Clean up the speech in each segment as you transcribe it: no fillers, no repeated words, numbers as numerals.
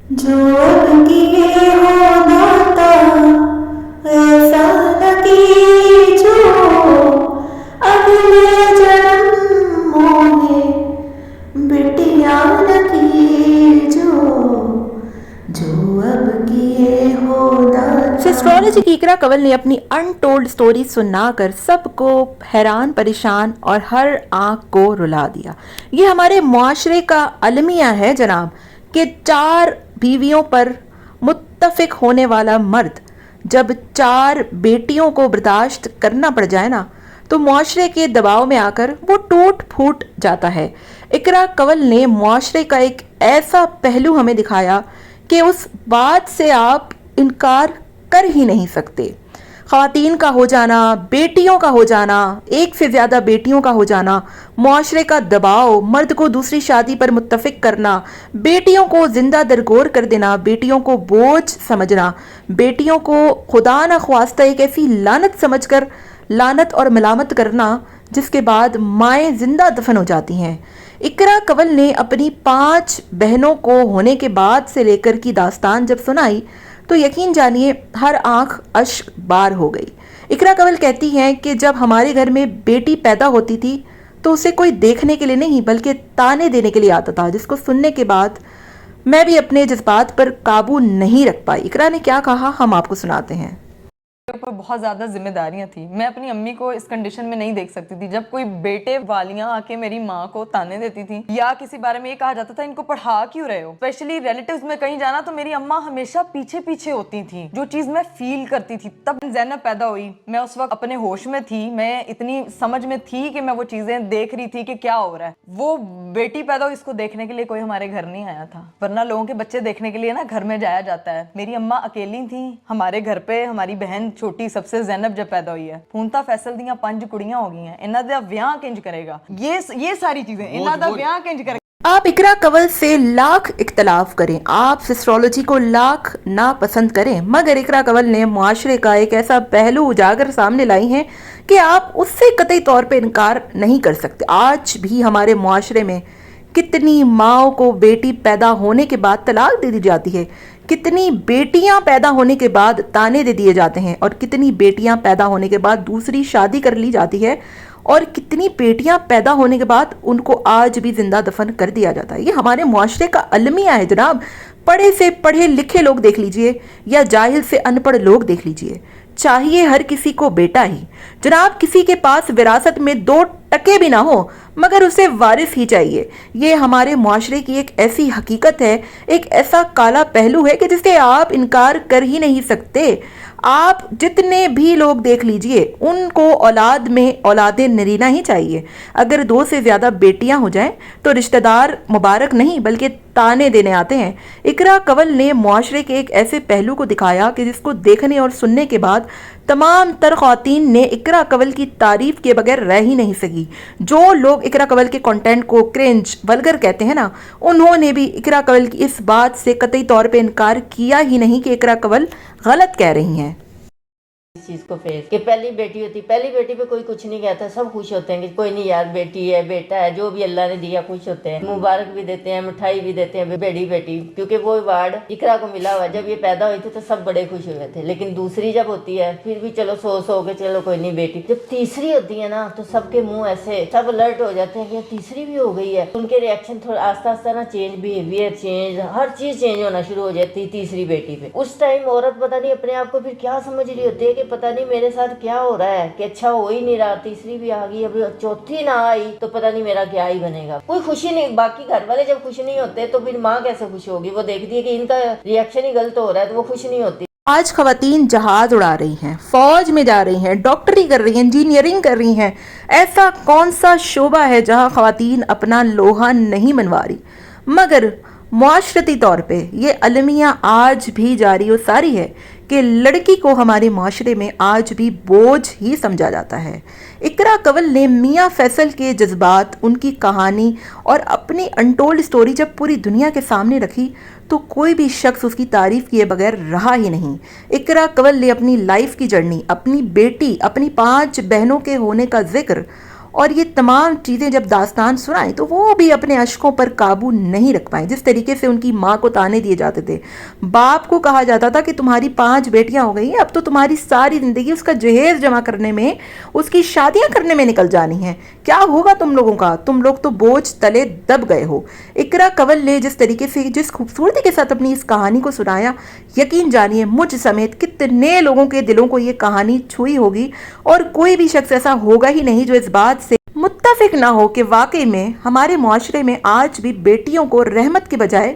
जो अब किए हो दाता ऐसा न जो अगले जन्मों में बिटिया न जो अब किए हो दाता। एस्ट्रोलॉजी की इकरा कंवल ने अपनी अनटोल्ड स्टोरी सुनाकर सबको हैरान परेशान और हर आंख को रुला दिया। ये हमारे मुआशरे का अलमिया है जनाब कि 4 बीवियों पर मुत्तफिक होने वाला मर्द जब 4 बेटियों को बर्दाश्त करना पड़ जाए ना तो मुआशरे के दबाव में आकर वो टूट फूट जाता है। इकरा कंवल ने मुआशरे का एक ऐसा पहलू हमें दिखाया कि उस बात से आप इनकार कर ही नहीं सकते। ख़वातीन का हो जाना, बेटियों का हो जाना, एक से ज़्यादा बेटियों का हो जाना, मुआशरे का दबाव, मर्द को दूसरी शादी पर मुत्तफिक करना, बेटियों को जिंदा दरगोर कर देना, बेटियों को बोझ समझना, बेटियों को खुदा न ख्वास्ता एक ऐसी लानत समझकर लानत और मलामत करना जिसके बाद माएँ जिंदा दफन हो जाती हैं। इकरा कंवल ने अपनी 5 बहनों को होने के बाद से लेकर की दास्तान जब सुनाई तो यकीन जानिए हर आंख अश्क बार हो गई। इकरा कंवल कहती हैं कि जब हमारे घर में बेटी पैदा होती थी तो उसे कोई देखने के लिए नहीं बल्कि ताने देने के लिए आता था, जिसको सुनने के बाद मैं भी अपने जज्बात पर काबू नहीं रख पाई। इकरा ने क्या कहा हम आपको सुनाते हैं। ऊपर बहुत ज्यादा जिम्मेदारियां थी। मैं अपनी अम्मी को इस कंडीशन में नहीं देख सकती थी। जब कोई बेटे वालियां आके मेरी माँ को ताने देती थी या किसी बारे में ये कहा जाता था इनको पढ़ा क्यों रहे हो, स्पेशली रिलेटिव्स में कहीं जाना, तो मेरी अम्मा हमेशा पीछे पीछे होती थी। जो चीज मैं फील करती थी तब ज़ैनब पैदा हुई, मैं उस वक्त अपने होश में थी, मैं इतनी समझ में थी कि मैं वो चीजें देख रही थी कि क्या हो रहा है। वो बेटी पैदा हुई, इसको देखने के लिए कोई हमारे घर नहीं आया था, वरना लोगों के बच्चे देखने के लिए ना घर में जाया जाता है। मेरी अम्मा अकेली थी हमारे घर पे। हमारी बहन छोटी सबसे ज़ैनब जब पैदा हुई है, ਹੁਣ ਤਾਂ फैसल ਦੀਆਂ 5 ਕੁੜੀਆਂ हो गई हैं। इन्हां दा ਵਿਆਹ किंज करेगा, ये सारी चीजें, इन्हां दा ਵਿਆਹ किंज करेगा। आप इकरा कंवल से लाख इख्तलाफ करें, आप एस्ट्रोलॉजी को लाख नापसंद करें, मगर इकरा कंवल ने मुआशरे का एक ऐसा पहलू उजागर सामने लाई है कि आप उससे कतई तौर पे इनकार नहीं कर सकते। आज भी हमारे मुआशरे में कितनी माओ को बेटी पैदा होने के बाद तलाक दे दी जाती है, कितनी बेटियां पैदा होने के बाद ताने दे दिए जाते हैं, और कितनी बेटियां पैदा होने के बाद दूसरी शादी कर ली जाती है, और कितनी बेटियां पैदा होने के बाद उनको आज भी जिंदा दफन कर दिया जाता है। ये हमारे मुआशरे का अलमिया है जनाब। पढ़े से पढ़े लिखे लोग देख लीजिए या जाहिल से अनपढ़ लोग देख लीजिए, चाहिए हर किसी को बेटा ही जनाब। किसी के पास विरासत में 2 टके भी ना हो मगर उसे वारिस ही चाहिए। ये हमारे मुआशरे की एक ऐसी हकीकत है, एक ऐसा काला पहलू है कि जिसे आप इनकार कर ही नहीं सकते। आप जितने भी लोग देख लीजिए उनको औलाद में औलादे नरीना ही चाहिए। अगर 2 से ज़्यादा बेटियां हो जाएं तो रिश्तेदार मुबारक नहीं बल्कि ताने देने आते हैं। इकरा कंवल ने मुआशरे के एक ऐसे पहलू को दिखाया कि जिसको देखने और सुनने के बाद तमाम तर ख़वातीन ने इकरा कंवल की तारीफ के बगैर रह ही नहीं सकी। जो लोग इकरा कंवल के कंटेंट को क्रिंज वल्गर कहते हैं ना, उन्होंने भी इकरा कंवल की इस बात से कतई तौर पे इनकार किया ही नहीं कि इकरा कंवल गलत कह रही हैं। इस चीज़ को फेस कि पहली बेटी होती, पहली बेटी पे कोई कुछ नहीं कहता, सब खुश होते हैं कि कोई नहीं यार बेटी है बेटा है जो भी अल्लाह ने दिया, खुश होते हैं, मुबारक भी देते हैं, मिठाई भी देते हैं बड़ी बेटी, क्योंकि वो अवार्ड इकरा को मिला हुआ। जब ये पैदा हुई थी तो सब बड़े खुश हुए थे, लेकिन दूसरी जब होती है फिर भी चलो सो के चलो कोई नहीं बेटी। जब तीसरी होती है ना तो सबके मुँह ऐसे सब अलर्ट हो जाते हैं कि तीसरी भी हो गई है। उनके रिएक्शन थोड़ा आस्ता आस्ता ना चेंज, बिहेवियर चेंज, हर चीज़ चेंज होना शुरू हो जाती है तीसरी बेटी पे। उस टाइम औरत पता नहीं अपने आप को फिर क्या समझ रही होती है कि पता नहीं मेरे साथ क्या हो रहा है, कि अच्छा हो ही नहीं रहा, तीसरी भी आ गई, अब चौथी ना आई तो पता नहीं मेरा क्या ही बनेगा। कोई खुशी नहीं, बाकी घर वाले जब खुश नहीं होते तो फिर माँ कैसे खुश होगी। वो देखती है कि इनका रिएक्शन ही गलत हो रहा है तो वो खुश नहीं होती। आज खवातीन जहाज उड़ा रही हैं, फौज में जा रही हैं, डॉक्टरी कर रही हैं, इंजीनियरिंग कर रही हैं। ऐसा कौन सा शोबा है जहां खवातीन अपना लोहा नहीं मनवा रही, मगर मुआशरती तौर पे ये अलमिया आज भी जारी और सारी है कि लड़की को हमारे माशरे में आज भी बोझ ही समझा जाता है। इकरा कंवल ने मियाँ फैसल के जज्बात, उनकी कहानी और अपनी अनटोल्ड स्टोरी जब पूरी दुनिया के सामने रखी तो कोई भी शख्स उसकी तारीफ किए बगैर रहा ही नहीं। इकरा कंवल ने अपनी लाइफ की जर्नी, अपनी बेटी, अपनी 5 बहनों के होने का जिक्र اور یہ تمام چیزیں جب داستان سنائیں تو وہ بھی اپنے اشکوں پر قابو نہیں رکھ پائیں. جس طریقے سے ان کی ماں کو تانے دیے جاتے تھے, باپ کو کہا جاتا تھا کہ تمہاری 5 بیٹیاں ہو گئی ہیں, اب تو تمہاری ساری زندگی اس کا جہیز جمع کرنے میں, اس کی شادیاں کرنے میں نکل جانی ہیں, کیا ہوگا تم لوگوں کا, تم لوگ تو بوجھ تلے دب گئے ہو. اقرا کنول نے جس طریقے سے, جس خوبصورتی کے ساتھ اپنی اس کہانی کو سنایا, یقین جانیے مجھ سمیت کتنے لوگوں کے دلوں کو یہ کہانی چھوئی ہوگی, اور کوئی بھی شخص ایسا ہوگا ہی نہیں جو اس بات سے متفق نہ ہو کہ واقعی میں ہمارے معاشرے میں آج بھی بیٹیوں کو رحمت کے بجائے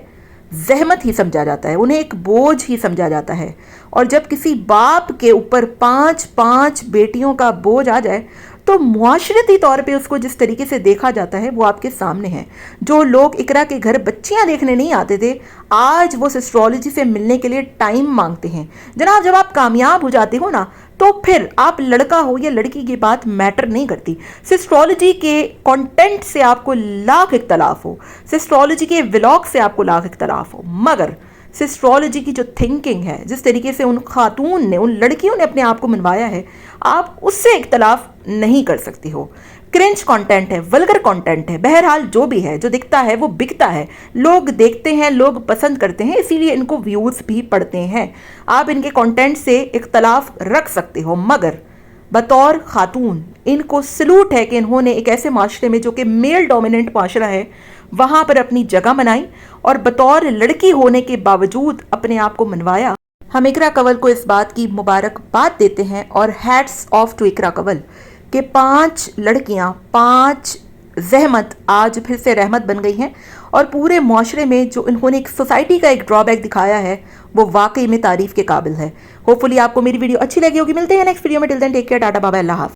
زحمت ہی سمجھا جاتا ہے, انہیں ایک بوجھ ہی سمجھا جاتا ہے. اور جب کسی باپ کے اوپر 5 بیٹیوں کا بوجھ آ جائے تو معاشرتی طور پہ اس کو جس طریقے سے دیکھا جاتا ہے وہ آپ کے سامنے ہے. جو لوگ اقرا کے گھر بچیاں دیکھنے نہیں آتے تھے, آج وہ سسٹرولوجی سے ملنے کے لیے ٹائم مانگتے ہیں. جناب جب آپ کامیاب ہو جاتے ہو نا, تو پھر آپ لڑکا ہو یا لڑکی کی بات میٹر نہیں کرتی. سسٹرولوجی کے کنٹینٹ سے آپ کو لاکھ اختلاف ہو, سسٹرولوجی کے ولاگ سے آپ کو لاکھ اختلاف ہو, مگر سسٹرولوجی کی جو تھنکنگ ہے, جس طریقے سے ان خاتون نے, ان لڑکیوں نے اپنے آپ کو منوایا ہے, آپ اس سے اختلاف نہیں کر سکتی ہو. کرنچ کانٹینٹ ہے, ولگر کانٹینٹ ہے, بہرحال جو بھی ہے, جو دکھتا ہے وہ بکتا ہے, لوگ دیکھتے ہیں, لوگ پسند کرتے ہیں, اسی لیے ان کو ویوز بھی پڑتے ہیں. آپ ان کے کانٹینٹ سے اختلاف رکھ سکتے ہو, مگر بطور خاتون ان کو سلوٹ ہے کہ انہوں نے ایک ایسے معاشرے میں جو کہ میل ڈومیننٹ معاشرہ ہے وہاں پر اپنی جگہ بنائی, اور بطور لڑکی ہونے کے باوجود اپنے آپ کو منوایا. ہم اقرا کنول کو اس بات کی مبارکباد دیتے ہیں, اور ہیٹس آف ٹو اقرا کنول کہ 5 لڑکیاں, 5 زحمت آج پھر سے رحمت بن گئی ہیں, اور پورے معاشرے میں جو انہوں نے ایک سوسائٹی کا ایک ڈرا بیک دکھایا ہے وہ واقعی میں تعریف کے قابل ہے. ہوپ فلی آپ کو میری ویڈیو اچھی لگی ہوگی. ملتے ہیں نیکسٹ ویڈیو میں. ٹل دین ٹیک کیئر, ٹاٹا بابا, اللہ حافظ.